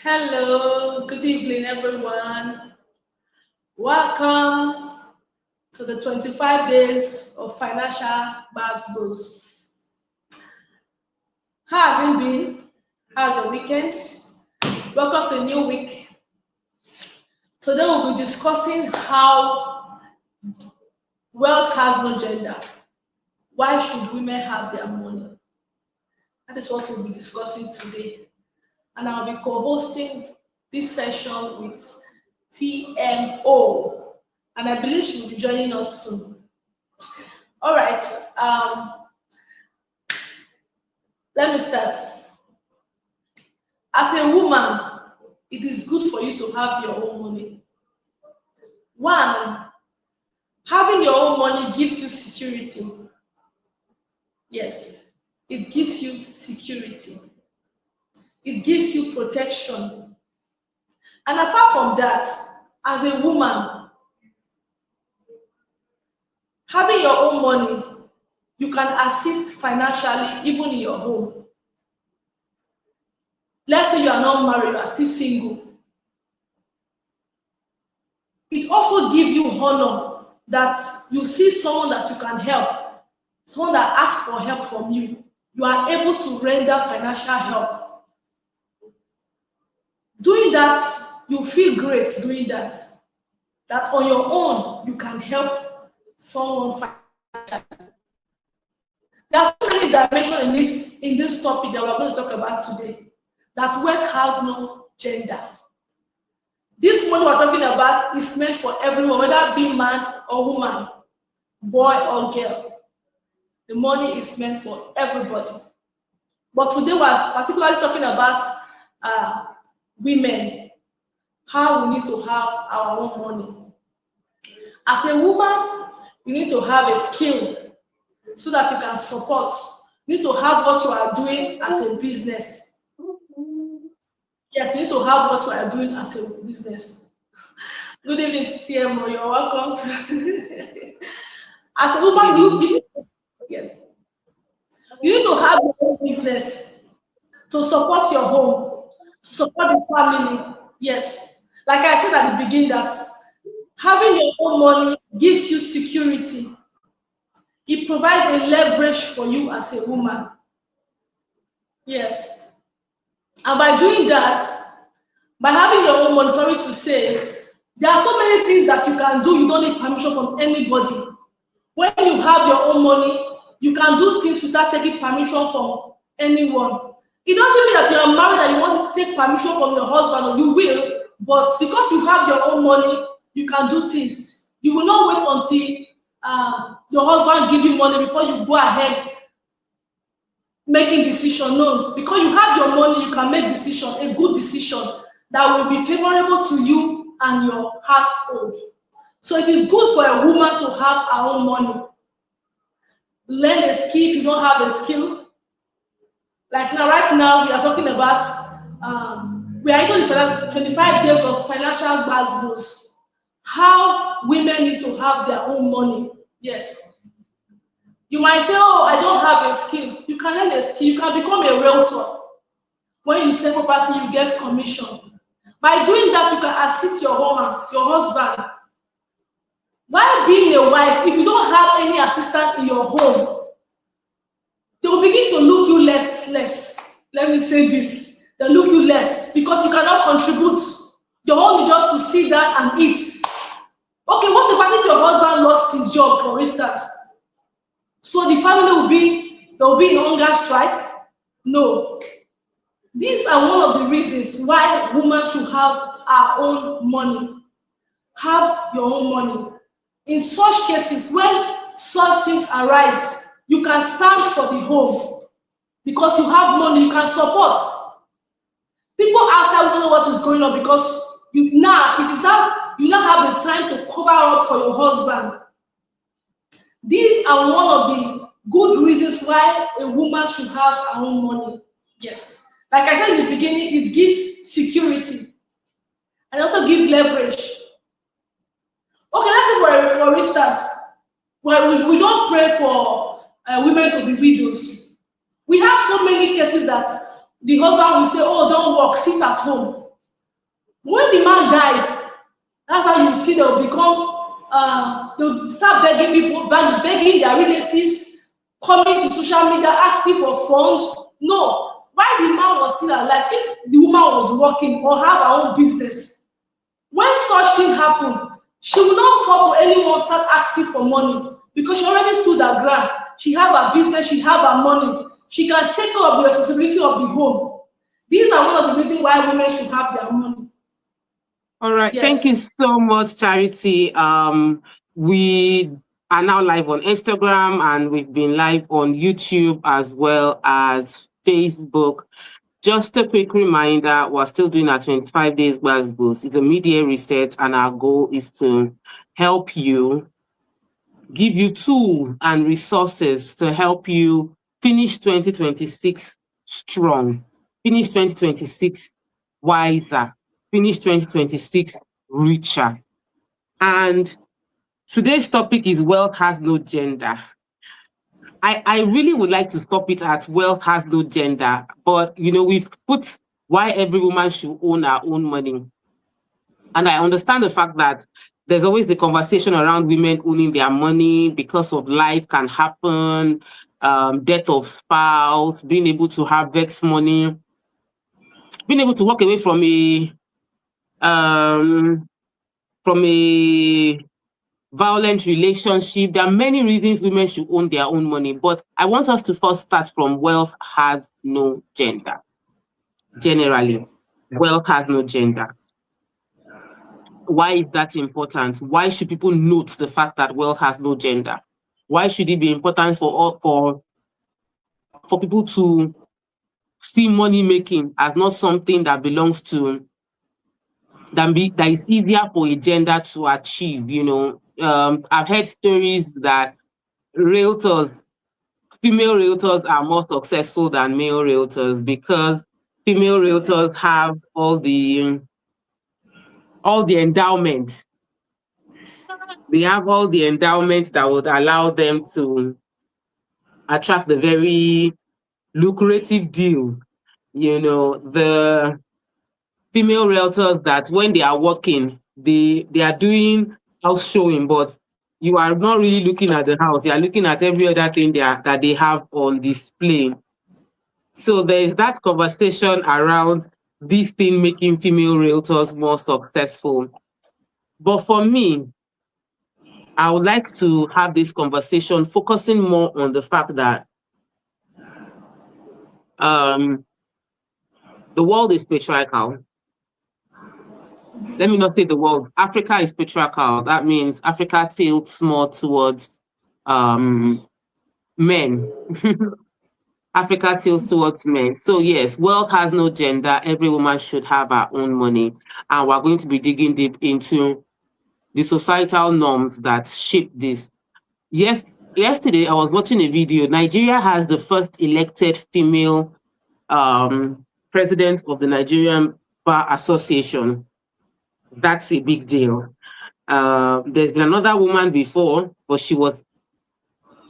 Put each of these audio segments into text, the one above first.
Hello, good evening, everyone. Welcome to the 25 days of financial Basbos. How has it been? How's your weekend? Welcome to a new week. Today we'll be discussing how wealth has no gender. Why should women have their money? That is what we'll be discussing today. And I'll be co-hosting this session with TMO, and I believe she will be joining us soon. All right, let me start. As a woman, it is good for you to have your own money. One, having your own money gives you security. Yes, it gives you security. It gives you protection. And apart from that, as a woman, having your own money, you can assist financially even in your home. Let's say you are not married, you are still single. It also gives you honor that you see someone that you can help, someone that asks for help from you. You are able to render financial help. Doing that, you feel great doing that. That on your own, you can help someone financially. There are so many dimensions in this topic that we're going to talk about today. That wealth has no gender. This money we're talking about is meant for everyone, whether it be man or woman, boy or girl. The money is meant for everybody. But today we're particularly talking about women, how we need to have our own money. As a woman, you need to have a skill so that you can support. You need to have what you are doing as a business. Yes, you need to have what you are doing as a business. Good evening, TMO. You're welcome. As a woman, yes, you need to have your own business to support your home, to support the family. Yes, like I said at the beginning, that having your own money gives you security. It provides a leverage for you as a woman. Yes. And by doing that, by having your own money, sorry to say, there are so many things that you can do. You don't need permission from anybody. When you have your own money, you can do things without taking permission from anyone. It doesn't mean that you are married and you want to take permission from your husband, or you will, but because you have your own money, you can do things. You will not wait until your husband give you money before you go ahead making decision. No, because you have your money, you can make decision, a good decision that will be favorable to you and your household. So it is good for a woman to have her own money. Learn a skill if you don't have a skill. Like now, right now, we are talking about we are into the 25 days of financial Basbos. How women need to have their own money. Yes. You might say, oh, I don't have a skill. You can learn a skill. You can become a realtor. When you sell property, you get commission. By doing that, you can assist your woman, your husband. While being a wife, if you don't have any assistant in your home, they will begin to look you less. Let me say this. They look you less because you cannot contribute. Your own is just to sit down and eat. Okay, what about if your husband lost his job, for instance? So the family will be in hunger strike? No. These are one of the reasons why women should have our own money. Have your own money. In such cases, when such things arise, you can stand for the home because you have money, you can support. People outside don't know what is going on because you now have the time to cover up for your husband. These are one of the good reasons why a woman should have her own money. Yes. Like I said in the beginning, it gives security and also gives leverage. Okay, let's say for instance, well, we don't pray for women to be widows. We have so many cases that the husband will say, oh, don't work, sit at home. When the man dies, that's how you see they'll become they'll start begging people, begging their relatives, coming to social media, asking for funds. No, while the man was still alive, if the woman was working or have her own business, when such thing happen, she will not fall to anyone start asking for money because she already stood her ground. She have her business, she have her money, she can take care of the responsibility of the home. These are one of the reasons why women should have their money. All right. Thank you Yes. so much, Charity. We are now live on Instagram and we've been live on YouTube as well as Facebook. Just a quick reminder, we're still doing our 25 days Gbas Gbos. It's a mid-year reset, and our goal is to help you, give you tools and resources to help you finish 2026 strong, finish 2026 wiser, finish 2026 richer. And today's topic is wealth has no gender. I really would like to stop it at wealth has no gender, but we've put why every woman should own her own money. And I understand the fact that there's always the conversation around women owning their money because of life can happen, death of spouse, being able to have vex money, being able to walk away um, from a violent relationship. There are many reasons women should own their own money, but I want us to first start from wealth has no gender. Generally, wealth has no gender. Why is that important? Why should people note the fact that wealth has no gender? Why should it be important for people to see money making as not something that belongs to that is easier for a gender to achieve? I've heard stories that realtors, female realtors are more successful than male realtors because female realtors have all the endowments. They have all the endowments that would allow them to attract the very lucrative deal. The female realtors that when they are working, they are doing house showing, but you are not really looking at the house. You are looking at every other thing that they have on display. So there is that conversation around this thing making female realtors more successful. But for me, I would like to have this conversation focusing more on the fact that the world is patriarchal. Let me not say the world. Africa is patriarchal. That means Africa tilts more towards men. Africa tilts towards men. So yes, wealth has no gender. Every woman should have her own money. And we're going to be digging deep into the societal norms that shape this. Yes, yesterday I was watching a video. Nigeria has the first elected female president of the Nigerian Bar Association. That's a big deal. There's been another woman before, but she was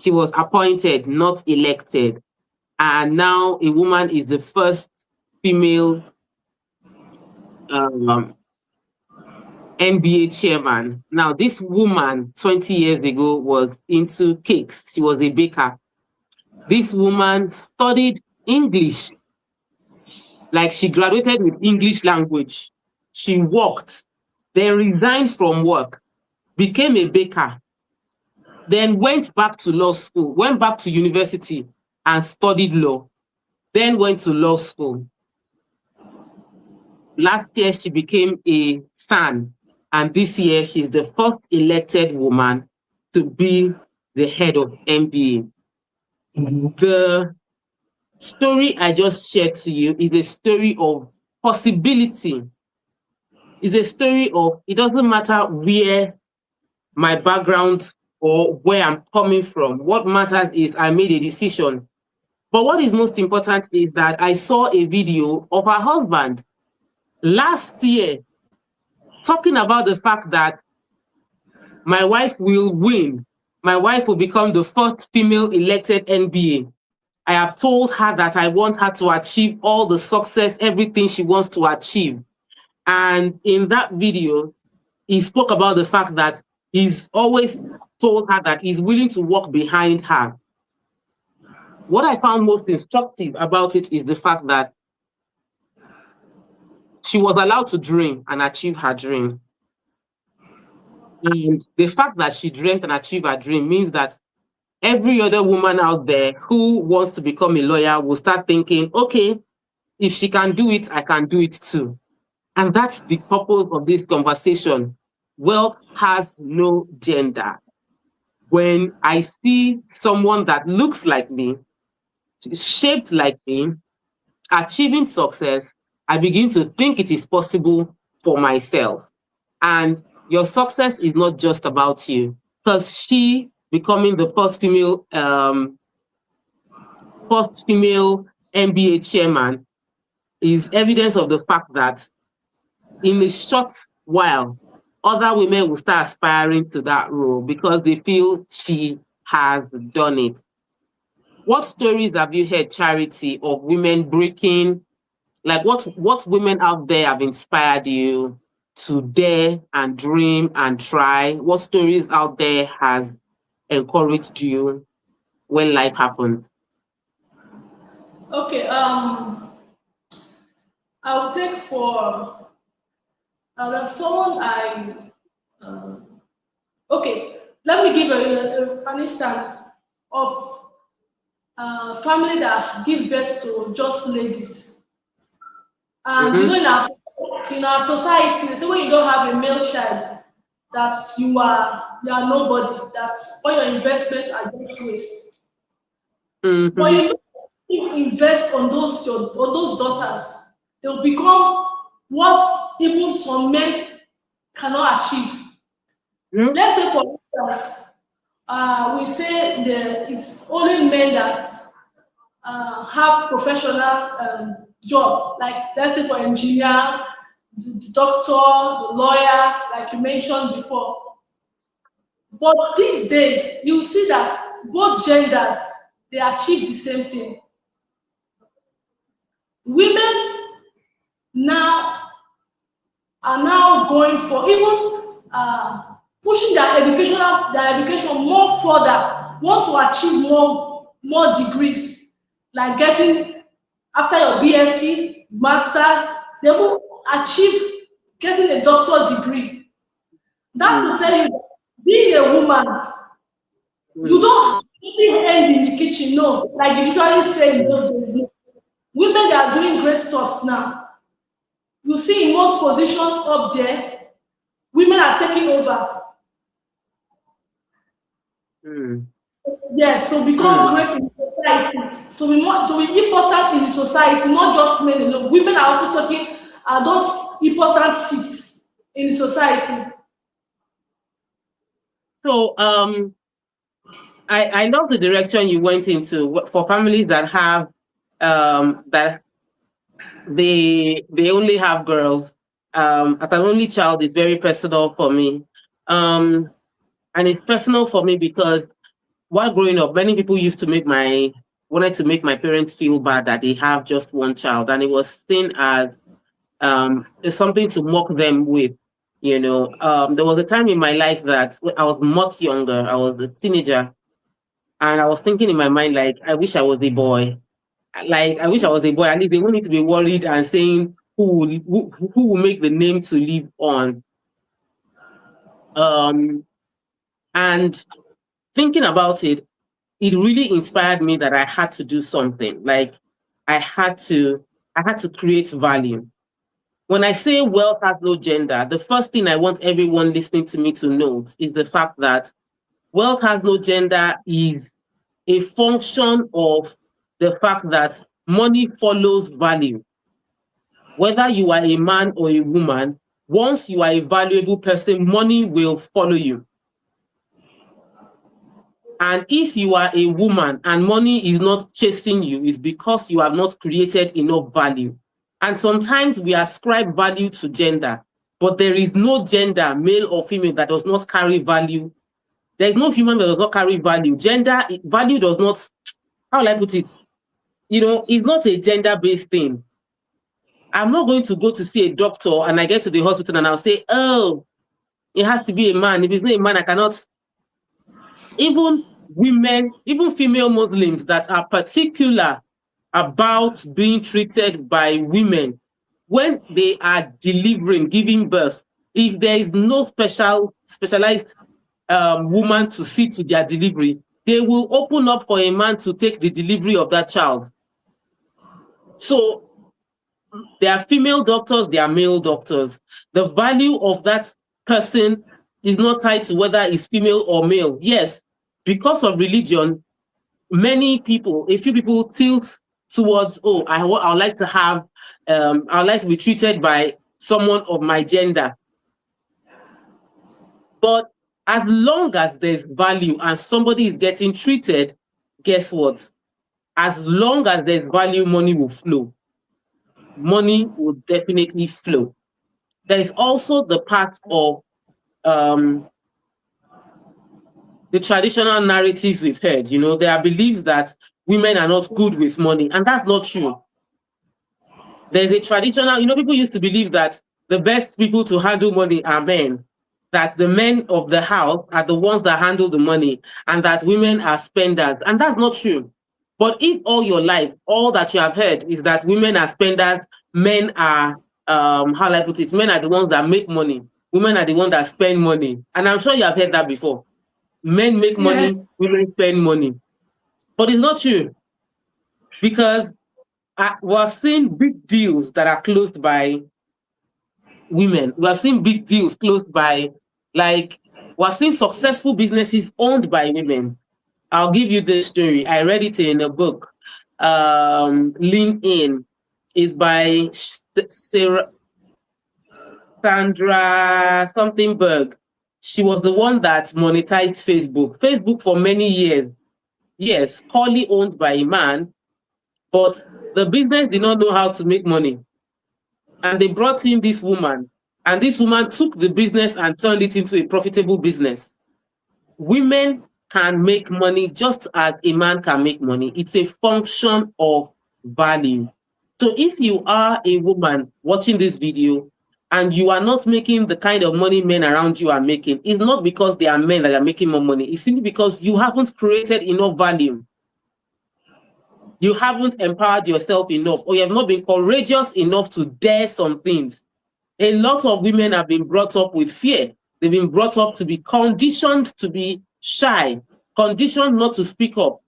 appointed, not elected. And now a woman is the first female NBA chairman. Now, this woman 20 years ago was into cakes. She was a baker. This woman studied English. Like she graduated with English language. She worked, then resigned from work, became a baker, then went back to law school, went back to university and studied law, then went to law school. Last year, she became a SAN, and this year, she's the first elected woman to be the head of MBA. The story I just shared to you is a story of possibility. It's a story of, it doesn't matter where my background or where I'm coming from. What matters is I made a decision. But what is most important is that I saw a video of her husband last year talking about the fact that my wife will win. My wife will become the first female elected NBA. I have told her that I want her to achieve all the success, everything she wants to achieve. And in that video, he spoke about the fact that he's always told her that he's willing to walk behind her. What I found most instructive about it is the fact that she was allowed to dream and achieve her dream. And the fact that she dreamt and achieved her dream means that every other woman out there who wants to become a lawyer will start thinking, okay, if she can do it, I can do it too. And that's the purpose of this conversation. Wealth has no gender. When I see someone that looks like me, shaped like me, achieving success, I begin to think it is possible for myself. And your success is not just about you, because she becoming the first female MBA chairman is evidence of the fact that in a short while, other women will start aspiring to that role because they feel she has done it. What stories have you heard, Charity, of women breaking? Like what women out there have inspired you to dare and dream and try? What stories out there has encouraged you when life happens? Okay, I will take for there's someone um, okay, let me give an instance of family that give birth to just ladies. And you know, Mm-hmm. in our society, they say when you don't have a male child, that you are nobody. That all your investments are just waste. But Mm-hmm. you know, if you invest on those daughters, they will become what even some men cannot achieve. Mm-hmm. Let's say for instance, we say it's only men that have professional job, like let's say for engineer, the doctor, the lawyers, like you mentioned before. But these days, you see that both genders they achieve the same thing. Women now are now going for even pushing their education more further, want to achieve more degrees, like getting after your BSc, masters, they will achieve getting a doctor degree. That will tell you that being a woman, you Mm-hmm. don't end in the kitchen, no, like you usually say in those days. No. Women they are doing great stuffs now. You see in most positions up there, women are taking over. Mm-hmm. Yes, to become great in society, to be important in the society, not just men alone. Women are also taking those important seats in the society. So I love the direction you went into for families that have that they only have girls. As an only child, it's very personal for me. Um, and it's personal for me because while growing up, many people used to wanted to make my parents feel bad that they have just one child, and it was seen as it's something to mock them with. There was a time in my life that I was much younger. I was a teenager, and I was thinking in my mind like, I wish I was a boy. Like I wish I was a boy. At least they won't need to be worried and saying who will make the name to live on. Um, and thinking about it, it really inspired me that I had to do something. Like I had to, I had to create value. When I say wealth has no gender, the first thing I want everyone listening to me to note is the fact that wealth has no gender is a function of the fact that money follows value. Whether you are a man or a woman, once you are a valuable person, money will follow you. And if you are a woman and money is not chasing you, it's because you have not created enough value. And sometimes we ascribe value to gender, but there is no gender, male or female, that does not carry value. There is no human that does not carry value. Value does not, how will I put it? It's not a gender based thing. I'm not going to go to see a doctor and I get to the hospital and I'll say, oh, it has to be a man. If it's not a man, I cannot. Even women, even female Muslims that are particular about being treated by women when they are delivering, giving birth, if there is no specialized woman to see to their delivery, they will open up for a man to take the delivery of that child. So there are female doctors, there are male doctors. The value of that person is not tied to whether it's female or male. Yes, because of religion, many people, a few people tilt towards, oh, I would like to have, I would like to be treated by someone of my gender. But as long as there's value and somebody is getting treated, guess what? As long as there's value, money will flow. Money will definitely flow. There is also the part of the traditional narratives we've heard. You know, there are beliefs that women are not good with money, and that's not true. There's a traditional, you know, people used to believe that the best people to handle money are men, that the men of the house are the ones that handle the money, and that women are spenders. And that's not true. But if all your life, all that you have heard is that women are spenders, men are, how do I put it? Men are the ones that make money. Women are the ones that spend money. And I'm sure you have heard that before. Men make money, women spend money. But it's not true. Because we're seeing big deals that are closed by women. We're seeing big deals closed by, like, we're seeing successful businesses owned by women. I'll give you this story. I read it in a book. Lean In is by Sandra something Berg. She was the one that monetized Facebook. Facebook for many years. Yes, wholly owned by a man, but the business did not know how to make money. And they brought in this woman, and this woman took the business and turned it into a profitable business. Women can make money just as a man can make money. It's a function of value. So if you are a woman watching this video and you are not making the kind of money men around you are making, it's not because they are men that are making more money. It's simply because you haven't created enough value. You haven't empowered yourself enough, or you have not been courageous enough to dare some things. A lot of women have been brought up with fear. They've been brought up to be conditioned to be shy, conditioned not to speak up.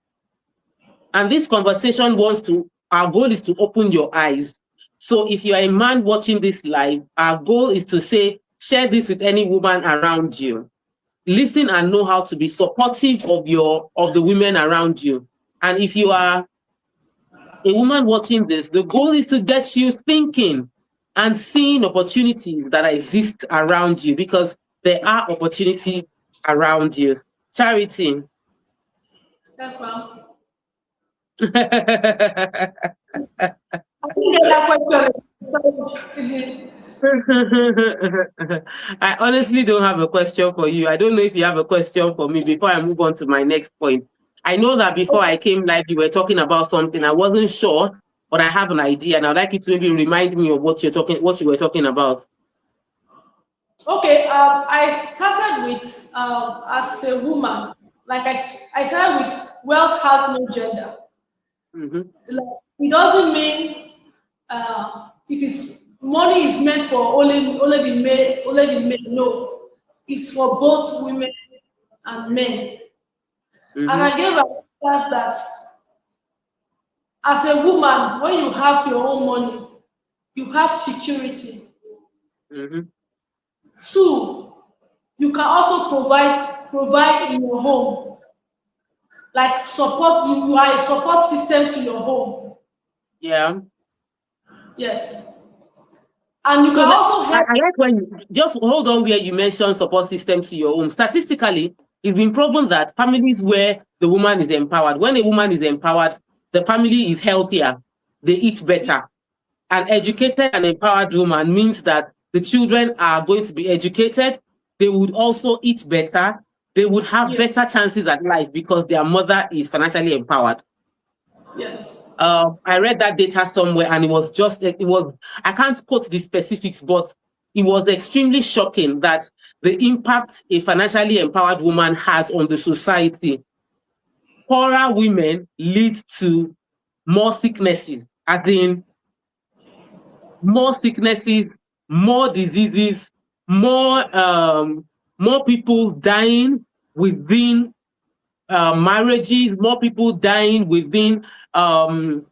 And this conversation our goal is to open your eyes. So if you're a man watching this live, our goal is to say, share this with any woman around you. Listen and know how to be supportive of the women around you. And if you are a woman watching this, the goal is to get you thinking and seeing opportunities that exist around you, because there are opportunities around you. Charity. That's well. I didn't get that question. I honestly don't have a question for you. I don't know if you have a question for me before I move on to my next point. I know that before I came live, you were talking about something. I wasn't sure, but I have an idea, and I'd like you to maybe remind me of what you were talking about. Okay, I started with as a woman, like I started with wealth has no gender. Like, it doesn't mean it is money is meant for only the men. No, it's for both women and men. And I gave a chance that as a woman, when you have your own money, you have security. 2, you can also provide in your home, like support. You are a support system to your home. Yeah. Yes. And you can also help. I like when you just hold on where you mentioned support system to your home. Statistically, it's been proven that families where the woman is empowered, when a woman is empowered, the family is healthier, they eat better. An educated and empowered woman means that the children are going to be educated, they would also eat better, they would have better chances at life because their mother is financially empowered. Yes. I read that data somewhere, and I can't quote the specifics, but it was extremely shocking that the impact a financially empowered woman has on the society. Poorer women lead to more sicknesses, as in more sicknesses, more diseases, more people dying within marriages, more people dying within the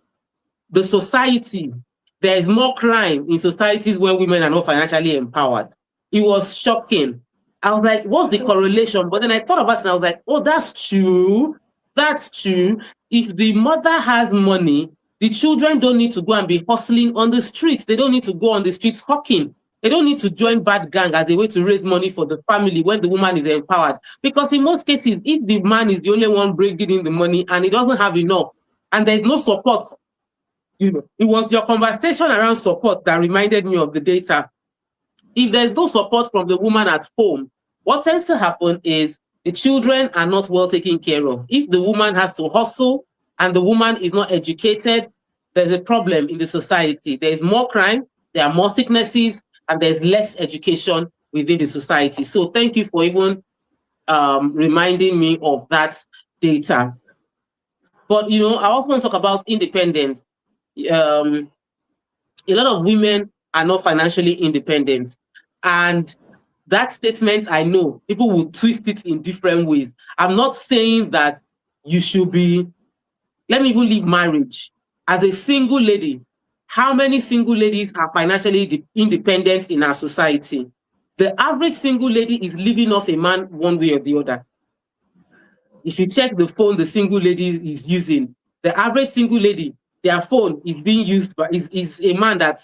society. There is more crime in societies where women are not financially empowered. It was shocking. I was like, what's the correlation? But then I thought about it and I was like, oh, that's true. That's true. If the mother has money, the children don't need to go and be hustling on the streets. They don't need to go on the streets hawking. They don't need to join bad gang as a way to raise money for the family when the woman is empowered. Because in most cases, if the man is the only one bringing in the money and he doesn't have enough, and there's no support, it was your conversation around support that reminded me of the data. If there's no support from the woman at home, what tends to happen is the children are not well taken care of. If the woman has to hustle and the woman is not educated, there's a problem in the society. There's more crime, there are more sicknesses, and there's less education within the society. So thank you for even reminding me of that data. But I also want to talk about independence. A lot of women are not financially independent. And that statement, I know people will twist it in different ways. I'm not saying that you should be, let me even leave marriage. As a single lady, how many single ladies are financially independent in our society? The average single lady is living off a man one way or the other. If you check the phone the single lady is using, the average single lady, their phone is being used by is a man that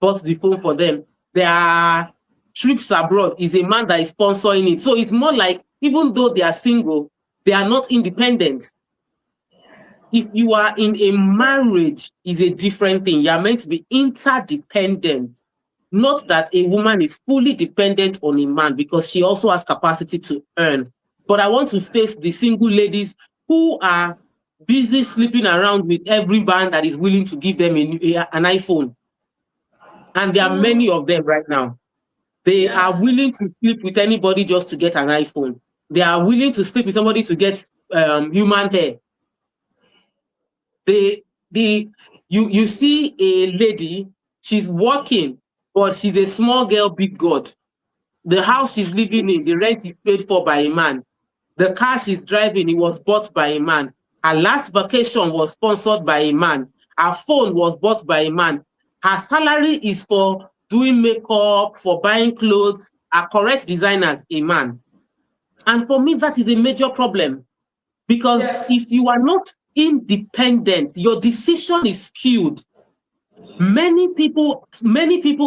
bought the phone for them. Their trips abroad is a man that is sponsoring it. So it's more like, even though they are single, they are not independent. If you are in a marriage, is a different thing. You are meant to be interdependent. Not that a woman is fully dependent on a man, because she also has capacity to earn. But I want to face the single ladies who are busy sleeping around with every man that is willing to give them an iPhone. And there are many of them right now. They are willing to sleep with anybody just to get an iPhone. They are willing to sleep with somebody to get human hair. You see a lady, she's working, but she's a small girl, big God. The house she's living in, the rent is paid for by a man. The car she's driving, it was bought by a man. Her last vacation was sponsored by a man. Her phone was bought by a man. Her salary is for doing makeup, for buying clothes. Her correct designer is a man. And for me, that is a major problem. Because if you are not independent, your decision is skewed. Many people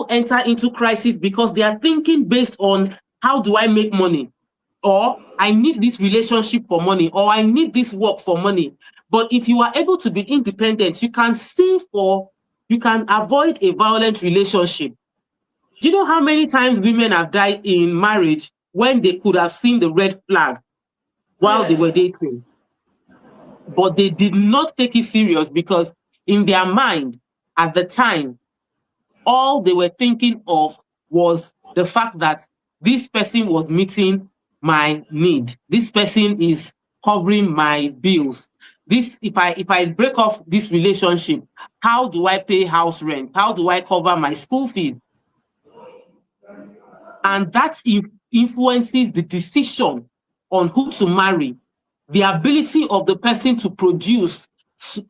enter into crisis because they are thinking based on, how do I make money? Or I need this relationship for money, or I need this work for money. But if you are able to be independent, you can avoid a violent relationship. Do you know how many times women have died in marriage when they could have seen the red flag while they were dating? But they did not take it serious, because in their mind at the time, all they were thinking of was the fact that this person was meeting my need. This person is covering my bills. If I break off this relationship, how do I pay house rent? How do I cover my school fees? And that influences the decision on who to marry, the ability of the person to produce,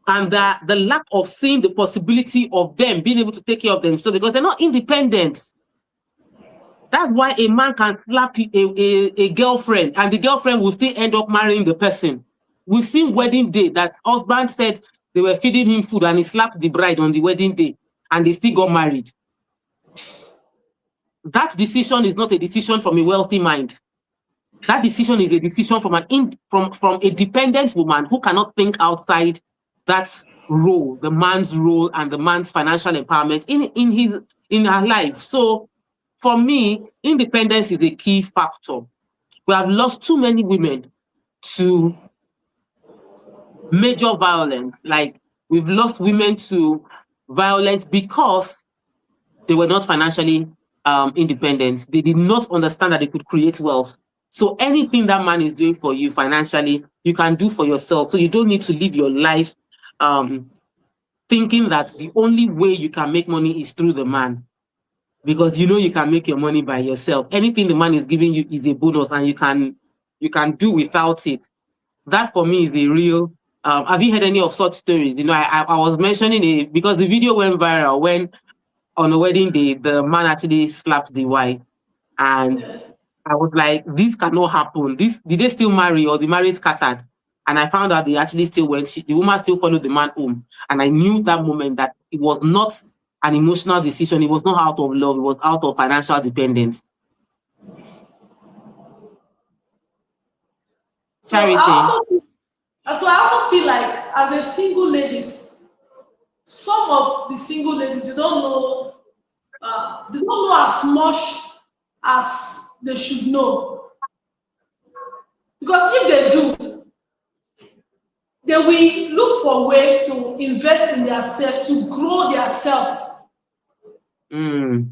and the lack of seeing the possibility of them being able to take care of themselves, because they're not independent. That's why a man can slap a girlfriend, and the girlfriend will still end up marrying the person. We've seen wedding day that husband said they were feeding him food and he slapped the bride on the wedding day, and they still got married. That decision is not a decision from a wealthy mind. That decision is a decision from a dependent woman who cannot think outside that role, the man's role and the man's financial empowerment in her life. So for me, independence is a key factor. We have lost too many women to major violence. Like, We've lost women to violence because they were not financially independent. They did not understand that they could create wealth. So anything that man is doing for you financially, you can do for yourself. So you don't need to live your life thinking that the only way you can make money is through the man, because you know you can make your money by yourself. Anything the man is giving you is a bonus, and you can do without it. That for me is a real. Have you heard any of such stories? You know, I was mentioning it because the video went viral when on a wedding day the man actually slapped the wife, and Yes. I was like, this cannot happen. This did they still marry or the marriage scattered? And I found out they actually still went. The woman still followed the man home, and I knew that moment that it was not an emotional decision. It was not out of love. It was out of financial dependence. So I Charity. also feel like as a single ladies, some of the single ladies they don't know as much as they should know, because if they do, they will look for way to invest in themselves to grow their self. Mm,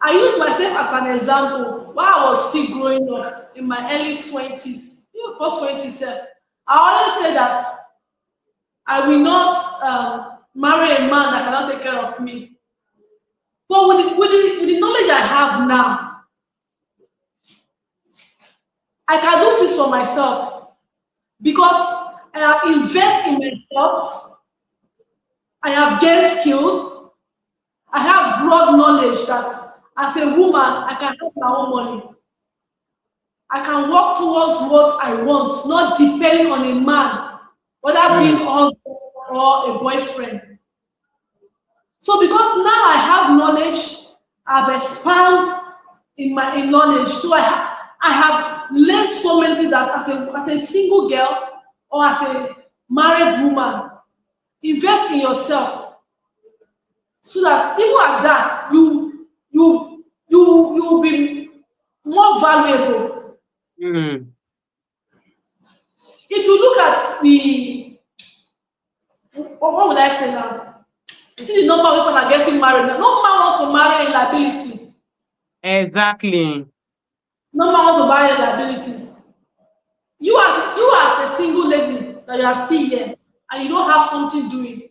I use myself as an example. While I was still growing up in my early 20s, even before 27, I always say that I will not marry a man that cannot take care of me. But with the knowledge I have now, I can do this for myself because I have invested in myself, I have gained skills, I have broad knowledge that as a woman, I can have my own money. I can work towards what I want, not depending on a man, whether being mm, a husband or a boyfriend. So because now I have knowledge, I've expanded in knowledge. So I have learned so many things that as a single girl or as a married woman, invest in yourself so that even at that you will be more valuable. mm. If you look at the what would I say now? You see the number of people that are getting married now. No man wants to marry in liability. Exactly. No man wants to marry in liability. You as a single lady that you are still here and you don't have something doing,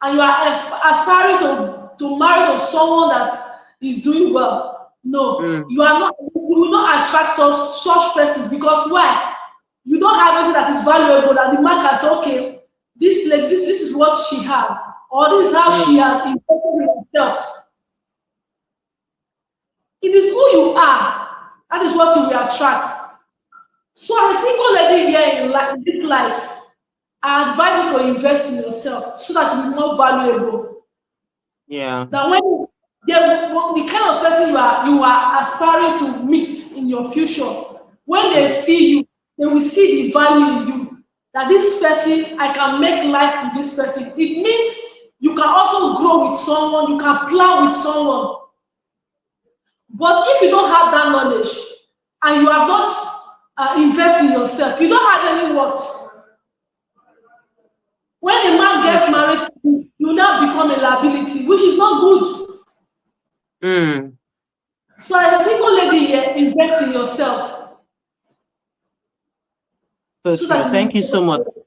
and you are aspiring to marry to someone that is doing well. No, Mm, you are not. You will not attract such persons because why? You don't have anything that is valuable that the man can say, okay, this lady, this is what she has, or this is how she mm. has invested in herself. It is who you are. That is what you will attract. So as a single lady here in this life, I advise you to invest in yourself so that you be more valuable. Yeah. That when the kind of person you are aspiring to meet in your future, when they Mm, see you, they will see the value in you. That this person, I can make life with this person. It means you can also grow with someone, you can plan with someone. But if you don't have that knowledge and you have not invest in yourself, you don't have any words. When a man that's gets true. married, you now become a liability, which is not good. Mm, So as a single lady here, invest in yourself so so true. that you Thank you so much. will.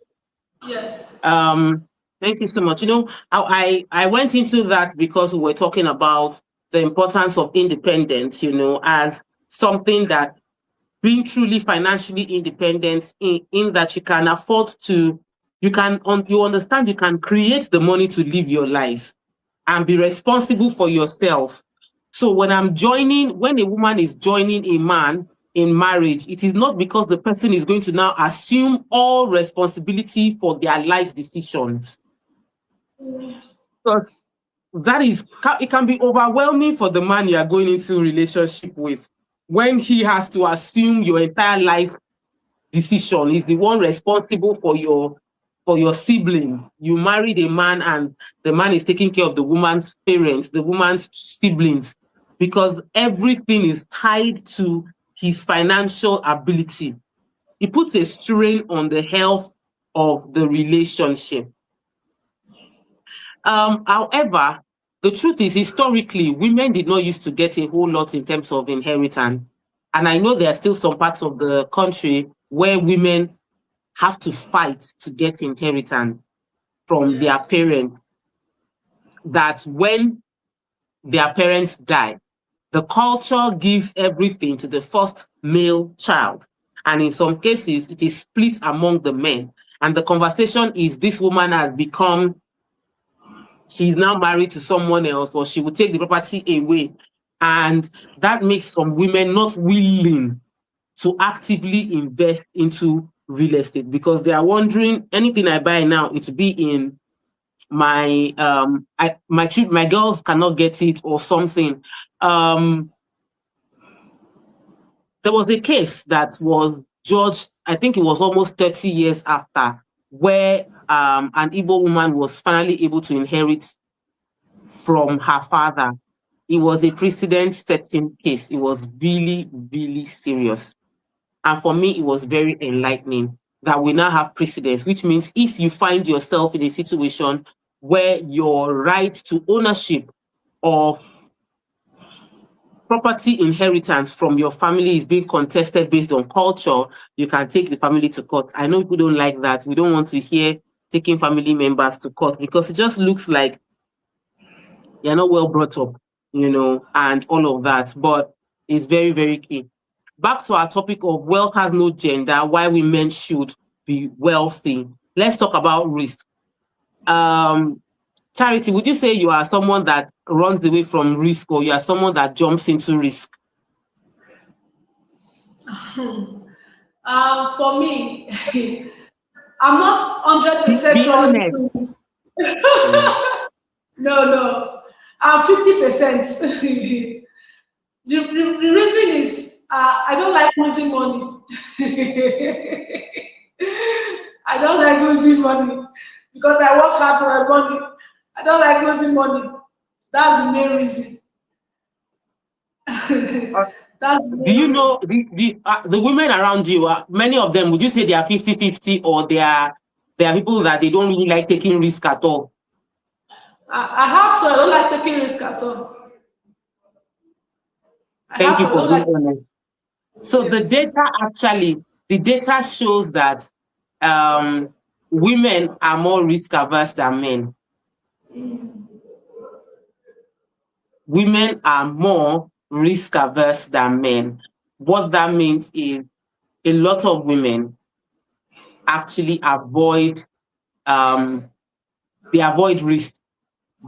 Yes. Um, Thank you so much. You know, I went into that because we were talking about the importance of independence, you know, as something that being truly financially independent in that you can afford to, you understand you can create the money to live your life and be responsible for yourself. So when a woman is joining a man in marriage, it is not because the person is going to now assume all responsibility for their life decisions. Because it can be overwhelming for the man you are going into a relationship with when he has to assume your entire life decision. He's the one responsible for your siblings. You married a man and the man is taking care of the woman's parents, the woman's siblings, because everything is tied to his financial ability. It puts a strain on the health of the relationship. However, the truth is, historically, women did not used to get a whole lot in terms of inheritance. And I know there are still some parts of the country where women have to fight to get inheritance from their Yes. parents, that when their parents die, the culture gives everything to the first male child. And in some cases, it is split among the men. And the conversation is, this woman has become, she's now married to someone else, or she will take the property away. And that makes some women not willing to actively invest into real estate, because they are wondering, anything I buy now, it will be in my my girls cannot get it or something. Um, there was a case that was judged, I think it was almost 30 years after, where an Igbo woman was finally able to inherit from her father. It was a precedent-setting case. It was really, really serious. And for me, it was very enlightening that we now have precedents, which means if you find yourself in a situation where your right to ownership of property inheritance from your family is being contested based on culture, you can take the family to court. I know people don't like that. We don't want to hear taking family members to court, because it just looks like you're not well brought up, and all of that. But it's very, very key. Back to our topic of wealth has no gender, why women should be wealthy. Let's talk about risk. Charity, would you say you are someone that runs away from risk, or you are someone that jumps into risk? For me, I'm not 100% Be running honest. to. Mm. No, I'm 50%. The reason is I don't like losing money. I don't like losing money because I work hard for my money. I don't like losing money. That's the main reason. Uh, That's the Do main you reason. know the women around you? Many of them, would you say they are 50-50, or they are people that they don't really like taking risk at all? I have so I don't like taking risk at all. I Thank have you so I for don't like. being honest. So Yes. the data shows that um, women are more risk averse than men. Women are more risk averse than men. What that means is a lot of women actually um, avoid risk.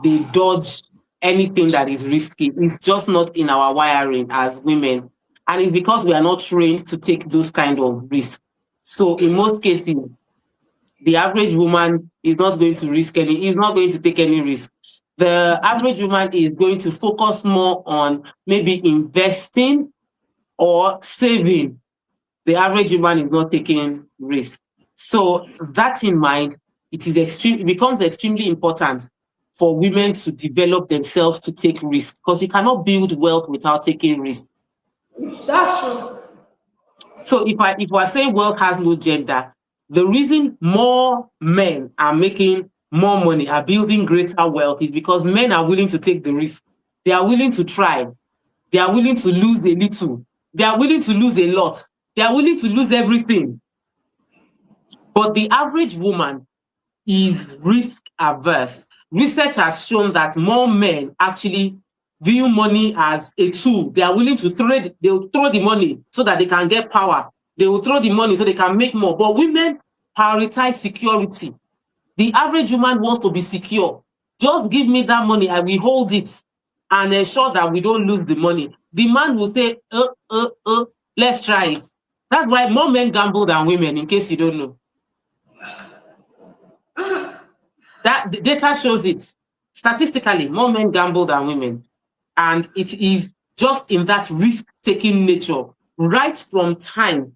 They dodge anything that is risky. It's just not in our wiring as women. And it's because we are not trained to take those kind of risks. So in most cases, the average woman is not going to is not going to take any risk. The average woman is going to focus more on maybe investing or saving. The average woman is not taking risk. So that in mind, it becomes extremely important for women to develop themselves to take risk, because you cannot build wealth without taking risk. That's true. So if we're saying wealth has no gender, the reason more men are making more money, are building greater wealth, is because men are willing to take the risk. They are willing to try. They are willing to lose a little. They are willing to lose a lot. They are willing to lose everything. But the average woman is risk averse. Research has shown that more men actually view money as a tool. They are willing to they will throw the money so that they can get power. They will throw the money so they can make more. But women prioritize security. The average woman wants to be secure. Just give me that money, I will hold it and ensure that we don't lose the money. The man will say, let's try it. That's why more men gamble than women, in case you don't know. That the data shows it. Statistically, more men gamble than women. And it is just in that risk-taking nature, right from time,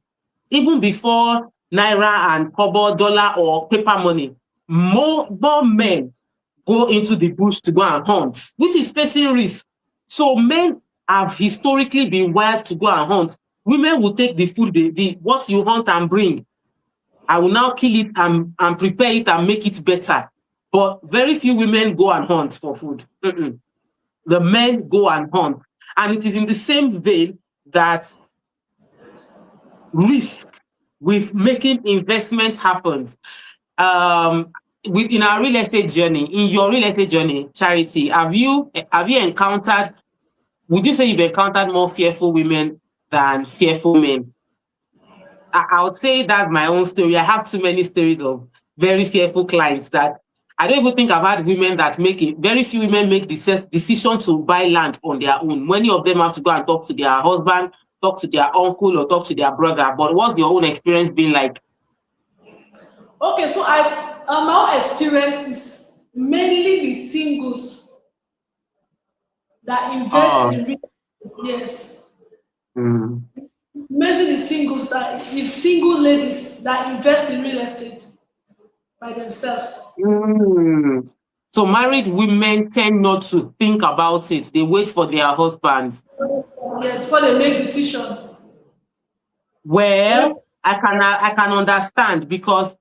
even before Naira and Kobo, dollar or paper money, more men go into the bush to go and hunt, which is facing risk. So men have historically been wired to go and hunt. Women will take the food, what you hunt and bring. I will now kill it and prepare it and make it better. But very few women go and hunt for food. The men go and hunt. And it is in the same vein that risk with making investments happens. In our real estate journey, in your real estate journey, Charity, have you encountered, would you say you've encountered more fearful women than fearful men? I would say that's my own story. I have too many stories of very fearful clients that I don't even think I've had women that make it. Very few women make the decision to buy land on their own. Many of them have to go and talk to their husband, talk to their uncle, or talk to their brother. But what's your own experience been like? Okay, so my own experience is mainly the singles that invest in real estate. Yes. Mainly the singles single ladies that invest in real estate by themselves. So married women tend not to think about it. They wait for their husbands. Yes, before they make decision. Well, I can understand, because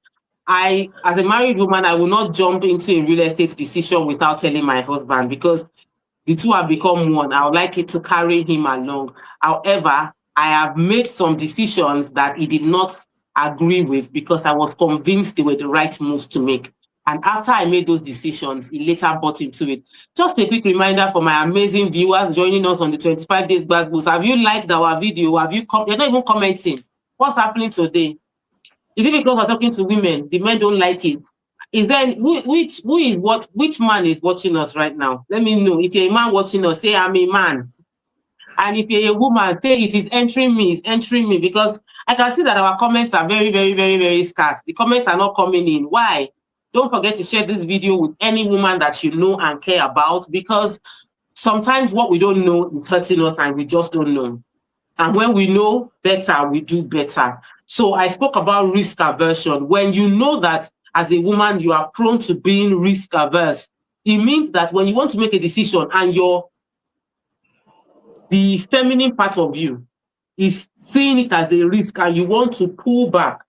I, as a married woman, I will not jump into a real estate decision without telling my husband, because the two have become one. I would like it to carry him along. However, I have made some decisions that he did not agree with because I was convinced they were the right moves to make. And after I made those decisions, he later bought into it. Just a quick reminder for my amazing viewers joining us on the 25 Days Gbas. Have you liked our video? Have you you're not even commenting? What's happening today? Is it because we're talking to women? The men don't like it. Is there which man is watching us right now? Let me know. If you're a man watching us, say I'm a man. And if you're a woman, say it is entering me, because I can see that our comments are very, very, very, very scarce. The comments are not coming in. Why? Don't forget to share this video with any woman that you know and care about, because sometimes what we don't know is hurting us and we just don't know. And when we know better, we do better. So I spoke about risk aversion. When you know that as a woman, you are prone to being risk averse, it means that when you want to make a decision and the feminine part of you is seeing it as a risk and you want to pull back,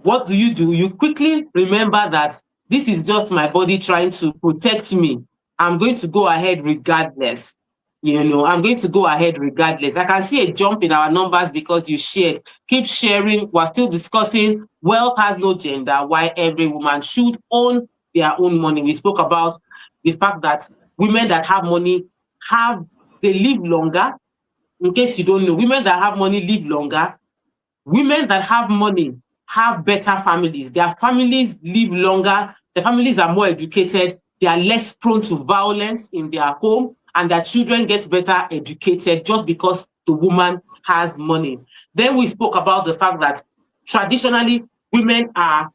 what do? You quickly remember that this is just my body trying to protect me. I'm going to go ahead regardless. I'm going to go ahead regardless. I can see a jump in our numbers because you shared. Keep sharing. We're still discussing wealth has no gender, why every woman should own their own money. We spoke about the fact that women that have money they live longer. In case you don't know, women that have money live longer. Women that have money have better families. Their families live longer. Their families are more educated. They are less prone to violence in their home, and their children get better educated just because the woman has money. Then we spoke about the fact that traditionally women are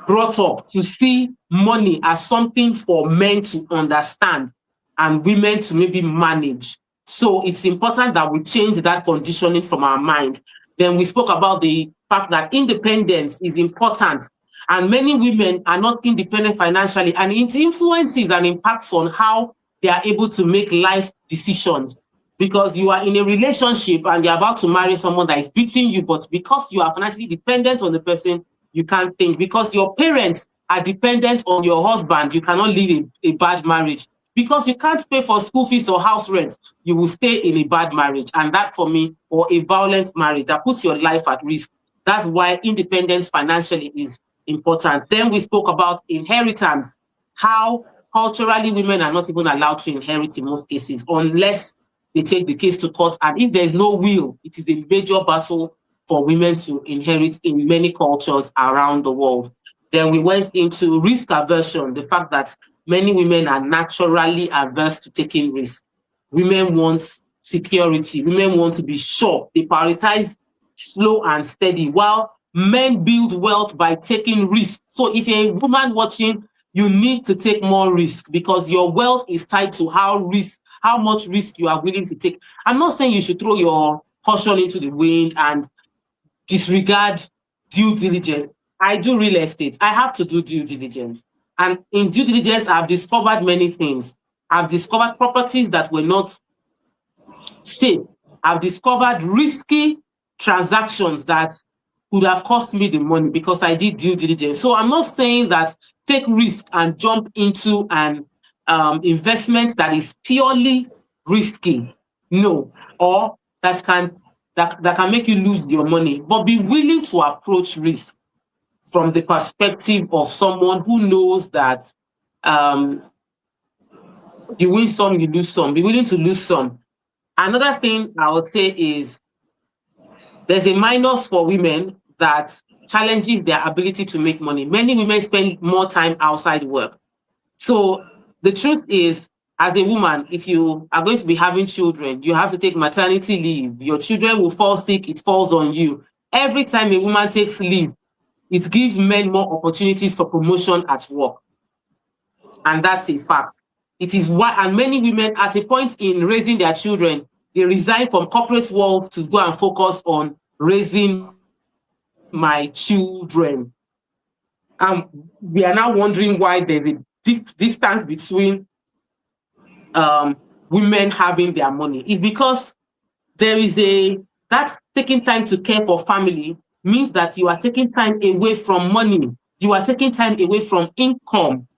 brought up to see money as something for men to understand and women to maybe manage. So it's important that we change that conditioning from our mind. Then we spoke about the fact that independence is important, and many women are not independent financially, and it influences and impacts on how they are able to make life decisions. Because you are in a relationship and you're about to marry someone that is beating you, but because you are financially dependent on the person, you can't think. Because your parents are dependent on your husband, you cannot live a bad marriage. Because you can't pay for school fees or house rent, you will stay in a bad marriage. And that, for me, or a violent marriage, that puts your life at risk. That's why independence financially is important. Then we spoke about inheritance, how culturally women are not even allowed to inherit in most cases, unless they take the case to court. And if there's no will, it is a major battle for women to inherit in many cultures around the world. Then we went into risk aversion, the fact that many women are naturally averse to taking risks. Women want security. Women want to be sure. They prioritize slow and steady, while men build wealth by taking risks. So if you're a woman watching, you need to take more risk, because your wealth is tied to how much risk you are willing to take. I'm not saying you should throw your caution into the wind and disregard due diligence. I do real estate. I have to do due diligence. And in due diligence, I've discovered many things. I've discovered properties that were not safe. I've discovered risky transactions that could have cost me the money because I did due diligence. So I'm not saying that take risk and jump into an investment that is purely risky. No, or that can make you lose your money. But be willing to approach risk from the perspective of someone who knows that you win some, you lose some. Be willing to lose some. Another thing I would say is there's a minus for women that challenges their ability to make money. Many women spend more time outside work. So the truth is, as a woman, if you are going to be having children, you have to take maternity leave. Your children will fall sick, it falls on you. Every time a woman takes leave, it gives men more opportunities for promotion at work. And that's a fact. It is why, and many women at a point in raising their children, they resign from corporate world to go and focus on raising my children. We are now wondering why there's a distance between women having their money. It's because there is that taking time to care for family means that you are taking time away from money. You are taking time away from income.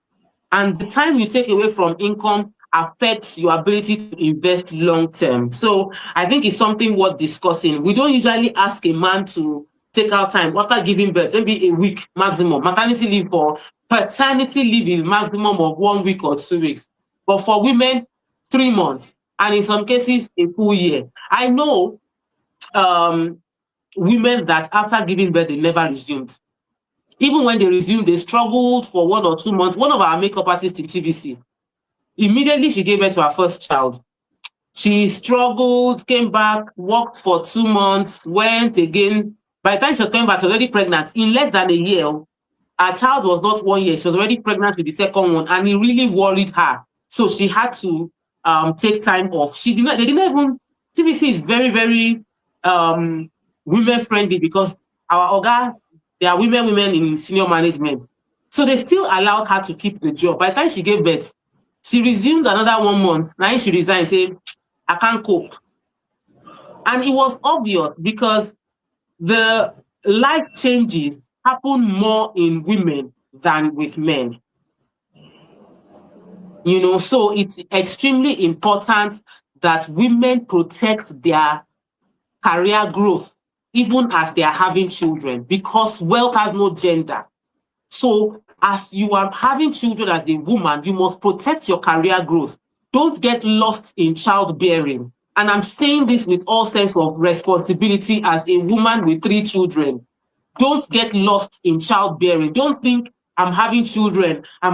And the time you take away from income affects your ability to invest long term. So I think it's something worth discussing. We don't usually ask a man to take out time after giving birth, maybe a week maximum. Maternity leave or paternity leave is maximum of 1 week or 2 weeks. But for women, 3 months, and in some cases, a full year. I know women that after giving birth, they never resumed. Even when they resumed, they struggled for 1 or 2 months. One of our makeup artists in TVC, immediately she gave birth to her first child. She struggled, came back, worked for 2 months, went again. By the time she was coming back, she was already pregnant. In less than a year, her child was not 1 year. She was already pregnant with the second one, and it really worried her. So she had to take time off. They didn't even, TVC is very, very women friendly because our Oga, there are women in senior management. So they still allowed her to keep the job. By the time she gave birth, she resumed another 1 month. Now she resigned, saying, I can't cope. And it was obvious because the life changes happen more in women than with men. So it's extremely important that women protect their career growth even as they are having children, because wealth has no gender. So as you are having children as a woman, you must protect your career growth. Don't get lost in childbearing. And I'm saying this with all sense of responsibility as a woman with 3 children. Don't get lost in childbearing. Don't think I'm having children. I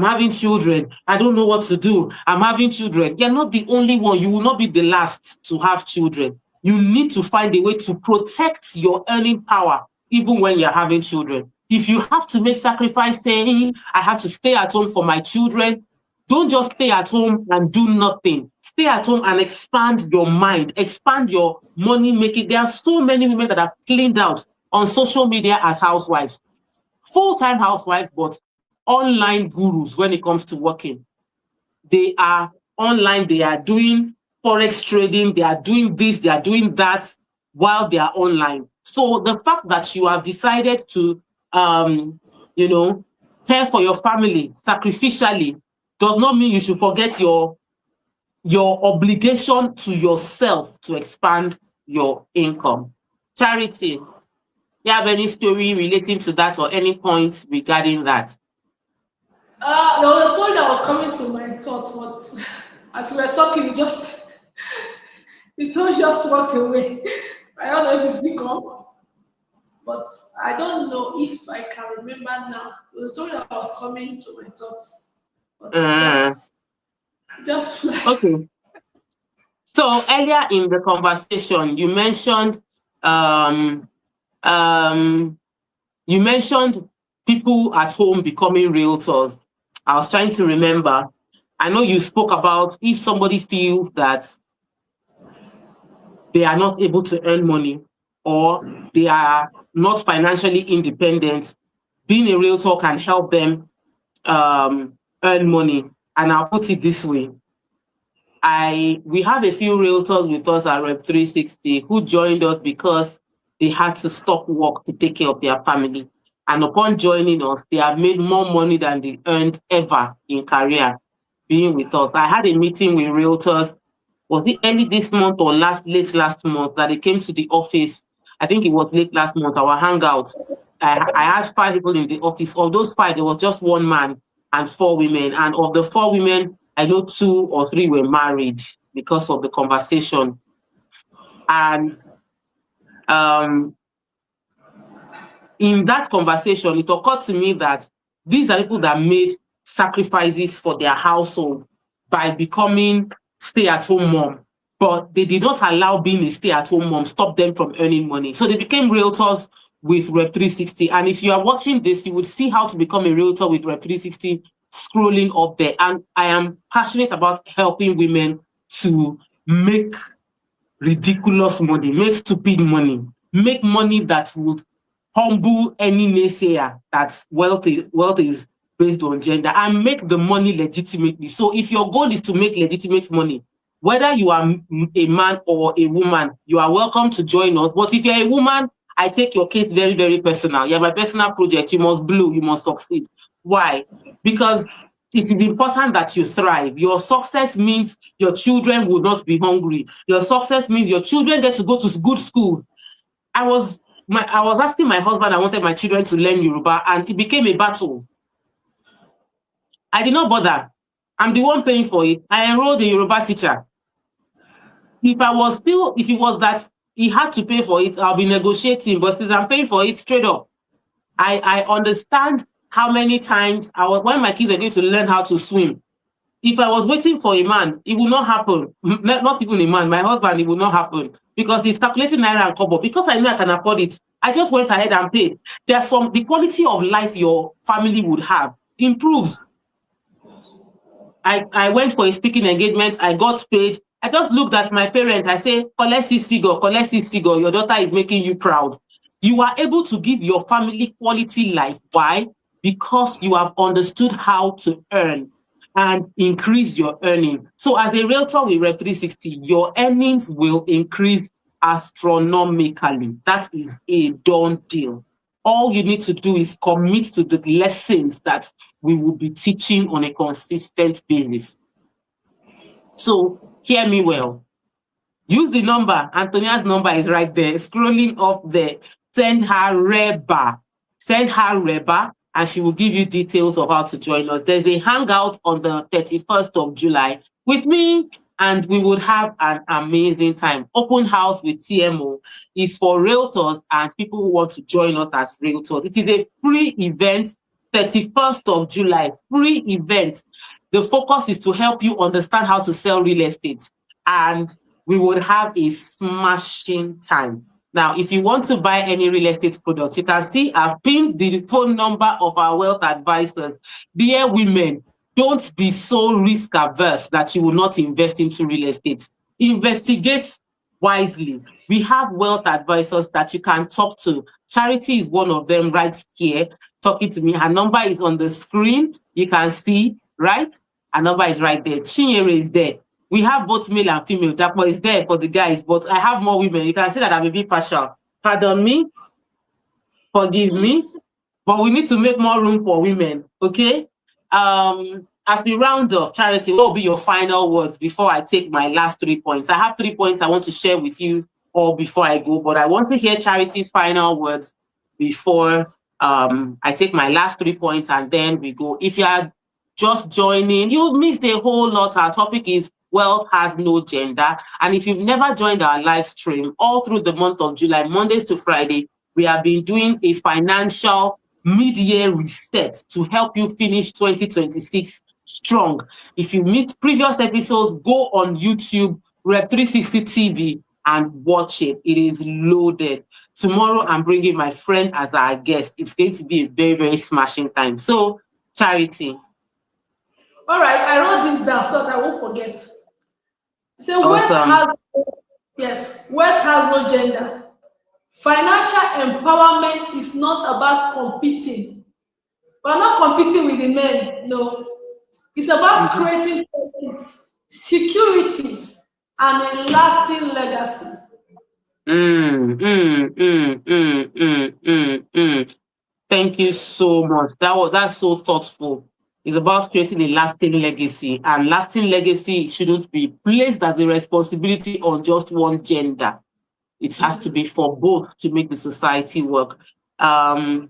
don't know what to do. I'm having children. You're not the only one. You will not be the last to have children. You need to find a way to protect your earning power, even when you're having children. If you have to make sacrifice saying, I have to stay at home for my children, don't just stay at home and do nothing. Stay at home and expand your mind, expand your money making. There are so many women that are cleaned out on social media as housewives, full-time housewives, but online gurus when it comes to working. They are online, they are doing forex trading, they are doing this, they are doing that while they are online. So the fact that you have decided to, care for your family sacrificially does not mean you should forget your obligation to yourself to expand your income. Charity, do you have any story relating to that or any point regarding that? There was a story that was coming to my thoughts, but as we were talking, the story just walked away. I don't know if it's gone, but I don't know if I can remember now. The story that was coming to my thoughts, but just okay. So earlier in the conversation, you mentioned people at home becoming realtors. I was trying to remember. I know you spoke about if somebody feels that they are not able to earn money or they are not financially independent, being a realtor can help them earn money. And I'll put it this way. We have a few realtors with us at Rep 360 who joined us because they had to stop work to take care of their family. And upon joining us, they have made more money than they earned ever in career being with us. I had a meeting with realtors. Was it early this month or late last month that they came to the office? I think it was late last month, our hangout. I had 5 people in the office. Of those 5, there was just 1 man and 4 women. And of the 4 women, I know 2 or 3 were married because of the conversation. And in that conversation, it occurred to me that these are people that made sacrifices for their household by becoming stay-at-home mom, but they did not allow being a stay-at-home mom stop them from earning money. So they became realtors with Rep 360. And if you are watching this, you would see how to become a realtor with Rep 360 scrolling up there. And I am passionate about helping women to make ridiculous money, make stupid money, make money that would humble any naysayer that wealth is based on gender, and make the money legitimately. So if your goal is to make legitimate money, whether you are a man or a woman, you are welcome to join us. But if you're a woman, I take your case very, very personal. You have a personal project. You must blow. You must succeed. Why? Because it is important that you thrive. Your success means your children will not be hungry. Your success means your children get to go to good schools. I was asking my husband, I wanted my children to learn Yoruba, and it became a battle. I did not bother. I'm the one paying for it. I enrolled a Yoruba teacher. If it was that he had to pay for it, I'll be negotiating. But since I'm paying for it straight up, I understand how many times when my kids are going to learn how to swim. If I was waiting for a man, it will not happen. Not even a man, my husband, it will not happen, because he's calculating naira and kobo. Because I know I can afford it, I just went ahead and paid. The quality of life your family would have improves. I went for a speaking engagement, I got paid. I just looked at my parents, I say, collect this figure, your daughter is making you proud. You are able to give your family quality life. Why? Because you have understood how to earn and increase your earning. So as a realtor with Rep 360, your earnings will increase astronomically. That is a done deal. All you need to do is commit to the lessons that we will be teaching on a consistent basis. So hear me well. Use the number. Antonia's number is right there, scrolling up there. Send her Reba. And she will give you details of how to join us. There's a hangout on the 31st of July with me, and we would have an amazing time. Open house with TMO is for realtors and people who want to join us as realtors. It is a free event, 31st of July, free event. The focus is to help you understand how to sell real estate, and we would have a smashing time. Now, if you want to buy any real estate products, you can see I've pinned the phone number of our wealth advisors. Dear women, don't be so risk averse that you will not invest into real estate. Investigate wisely. We have wealth advisors that you can talk to. Charity is one of them right here talking to me. Her number is on the screen. You can see, right? Her number is right there. Chinyere is there. We have both male and female. That one is there for the guys, but I have more women. You can see that I'm a bit partial. Pardon me. Forgive me. But we need to make more room for women, okay? As we round up, Charity, what will be your final words before I take my last 3 points? I have 3 points I want to share with you all before I go, but I want to hear Charity's final words before I take my last 3 points, and then we go. If you are just joining, you'll miss a whole lot. Our topic is wealth has no gender. And if you've never joined our live stream, all through the month of July, Mondays to Friday, we have been doing a financial mid-year reset to help you finish 2026 strong. If you missed previous episodes, go on YouTube, Rep 360 TV, and watch it. It is loaded. Tomorrow, I'm bringing my friend as our guest. It's going to be a very, very smashing time. So, Charity. All right, I wrote this down so that I won't forget. So Awesome. wealth has no gender. Financial empowerment is not about competing. We're not competing with the men, no. It's about creating security and a lasting legacy. Thank you so much. That's so thoughtful. It's about creating a lasting legacy, and lasting legacy shouldn't be placed as a responsibility on just one gender. It has to be for both to make the society work. Um,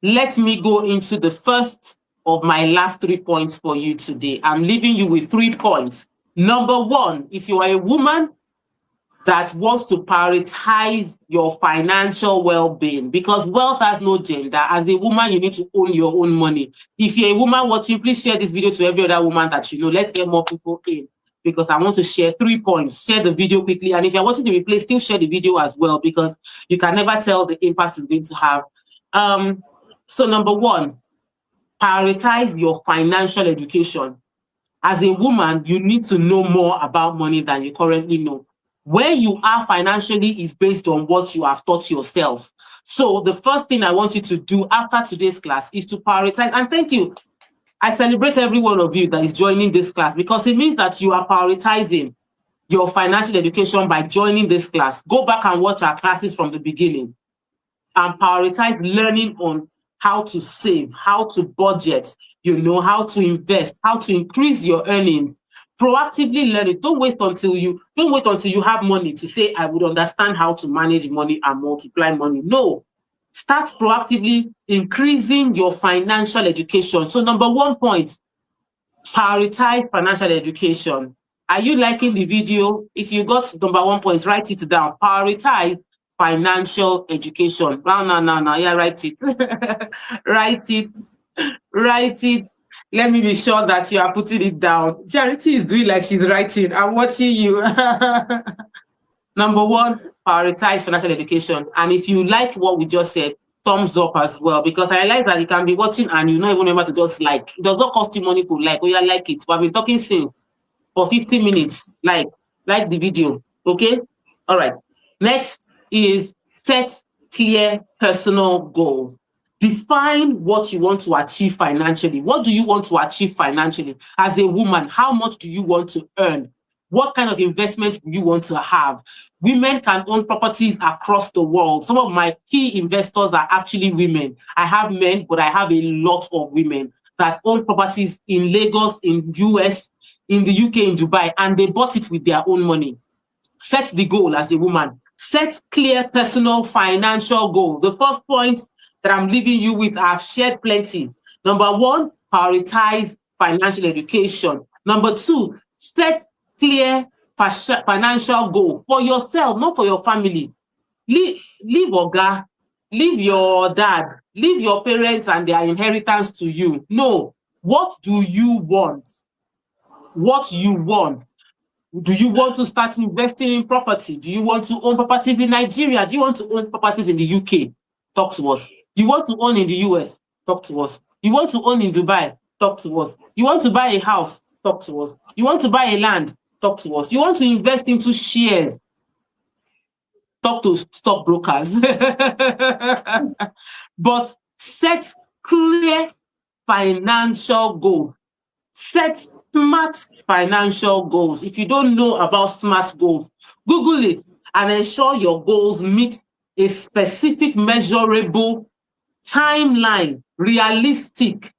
Let me go into the first of my last 3 points for you today. I'm leaving you with 3 points. Number one, if you are a woman that wants to prioritize your financial well-being, because wealth has no gender. As a woman, you need to own your own money. If you're a woman watching, please share this video to every other woman that you know. Let's get more people in, because I want to share 3 points. Share the video quickly. And if you're watching the replay, still share the video as well, because you can never tell the impact it's going to have. So number one, prioritize your financial education. As a woman, you need to know more about money than you currently know. Where you are financially is based on what you have taught yourself. So the first thing I want you to do after today's class is to prioritize. And thank you. I celebrate every one of you that is joining this class, because it means that you are prioritizing your financial education by joining this class. Go back and watch our classes from the beginning and prioritize learning on how to save, how to budget, how to invest, how to increase your earnings. Proactively learn it. Don't wait until you have money to say, I would understand how to manage money and multiply money. No. Start proactively increasing your financial education. So number 1 point, prioritize financial education. Are you liking the video? If you got number 1 point, write it down. Prioritize financial education. No. Yeah, write it. Write it. Let me be sure that you are putting it down. Charity is doing like she's writing. I'm watching you. Number 1, prioritize financial education. And if you like what we just said, thumbs up as well, because I like that you can be watching and you not even remember to just like. It does not cost you money to like. Oh, yeah, like it. But I've been talking since for 15 minutes. Like the video. Okay? All right. Next is set clear personal goals. Define what you want to achieve financially. What do you want to achieve financially? As a woman, how much do you want to earn? What kind of investments do you want to have? Women can own properties across the world. Some of my key investors are actually women. I have men, but I have a lot of women that own properties in Lagos, in US, in the UK, in Dubai, and they bought it with their own money. Set the goal as a woman. Set clear personal financial goals. The first point that I'm leaving you with, I've shared plenty. Number 1, prioritize financial education. Number 2, set clear financial goals for yourself, not for your family. Leave Oga, leave your dad, leave your parents and their inheritance to you. No. What do you want? What you want? Do you want to start investing in property? Do you want to own properties in Nigeria? Do you want to own properties in the UK? Talk to us. You want to own in the US? Talk to us. You want to own in Dubai? Talk to us. You want to buy a house? Talk to us. You want to buy a land? Talk to us. You want to invest into shares? Talk to stockbrokers. But set clear financial goals. Set smart financial goals. If you don't know about smart goals, Google it and ensure your goals meet a specific, measurable timeline, realistic,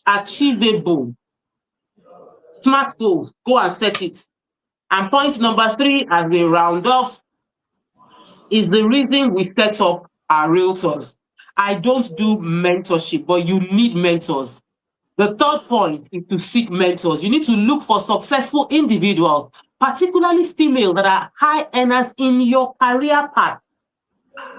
achievable. Smart goals. Go and set it. And point number 3, as we round off, is the reason we set up our realtors. I don't do mentorship, but you need mentors. The third point is to seek mentors. You need to look for successful individuals, particularly female, that are high earners in your career path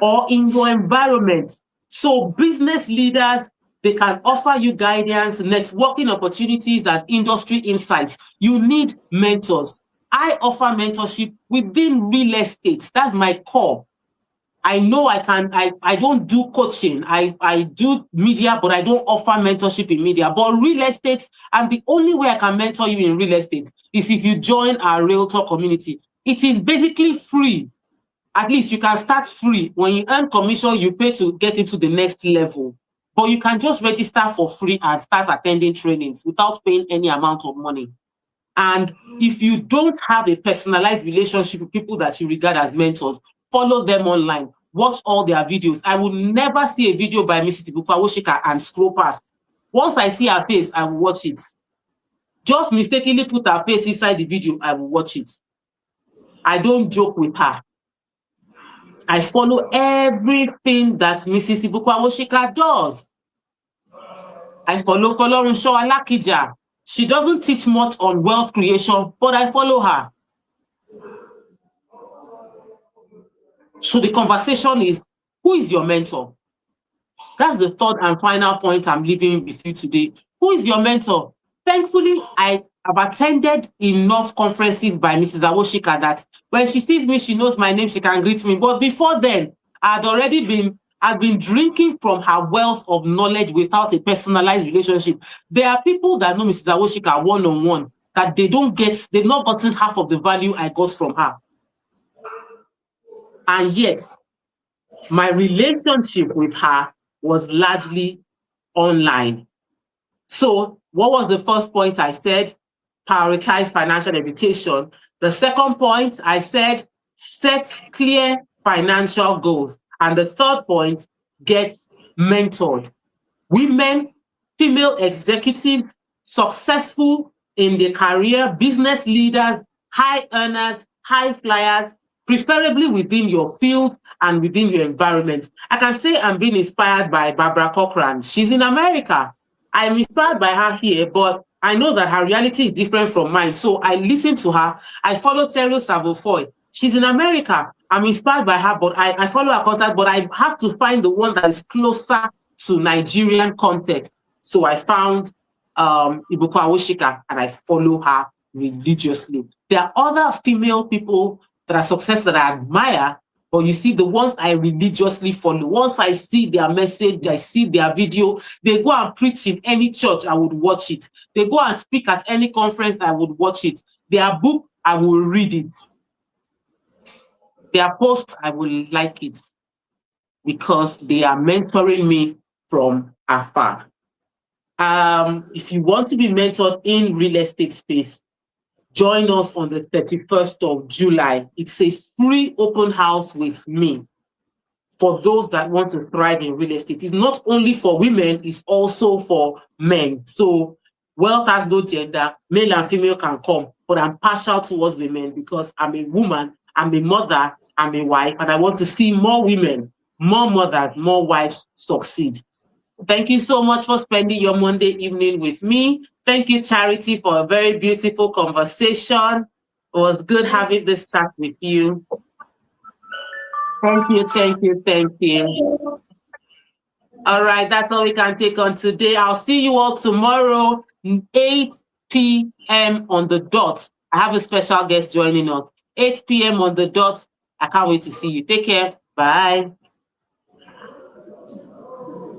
or in your environment. So business leaders, they can offer you guidance, networking opportunities, and industry insights. You need mentors. I offer mentorship within real estate. That's my core. I know I don't do coaching. I do media, but I don't offer mentorship in media. But real estate, and the only way I can mentor you in real estate is if you join our Realtor community. It is basically free. At least you can start free. When you earn commission, you pay to get into the next level. But you can just register for free and start attending trainings without paying any amount of money. And if you don't have a personalized relationship with people that you regard as mentors, follow them online. watch all their videos. I will never see a video by Mrs. Ibuku Awosika and scroll past. Once I see her face, I will watch it. Just mistakenly put her face inside the video, I will watch it. I don't joke with her. I follow everything that Mrs. Ibuku Awosika does. I follow Folorunsho Alakija. She doesn't teach much on wealth creation, but I follow her. So the conversation is, who is your mentor? That's the third and final point I'm leaving with you today. Who is your mentor? Thankfully, I have attended enough conferences by Mrs. Awosika that when she sees me, she knows my name, she can greet me. But before then, I'd been drinking from her wealth of knowledge without a personalized relationship. There are people that know Mrs. Awosika one-on-one that they've not gotten half of the value I got from her. And yet, my relationship with her was largely online. So what was the first point I said? Prioritize financial education. The second point I said, set clear financial goals. And the third point, get mentored. Women, female executives, successful in their career, business leaders, high earners, high flyers, preferably within your field and within your environment. I can say I'm being inspired by Barbara Corcoran. She's in America. I'm inspired by her here, but I know that her reality is different from mine. So I listen to her. I follow Terry Savofoy. She's in America. I'm inspired by her, but I follow her contact, but I have to find the one that is closer to Nigerian context. So I found Ibuku Awosika and I follow her religiously. There are other female people that are successful that I admire, but you see the ones I religiously follow. Once I see their message, I see their video, they go and preach in any church, I would watch it. They go and speak at any conference, I would watch it. Their book, I will read it. Their post, I will like it because they are mentoring me from afar. If you want to be mentored in real estate space, join us on the 31st of July. It's a free open house with me for those that want to thrive in real estate. It's not only for women, it's also for men. So wealth has no gender, male and female can come, but I'm partial towards women because I'm a woman, I'm a mother, I'm a wife, and I want to see more women, more mothers, more wives succeed. Thank you so much for spending your Monday evening with me. Thank you, Charity, for a very beautiful conversation. It was good having this chat with you. Thank you, thank you, thank you. All right, that's all we can take on today. I'll see you all tomorrow, 8 p.m. on the dot. I have a special guest joining us. 8 p.m. on the dot. I can't wait to see you. Take care. Bye.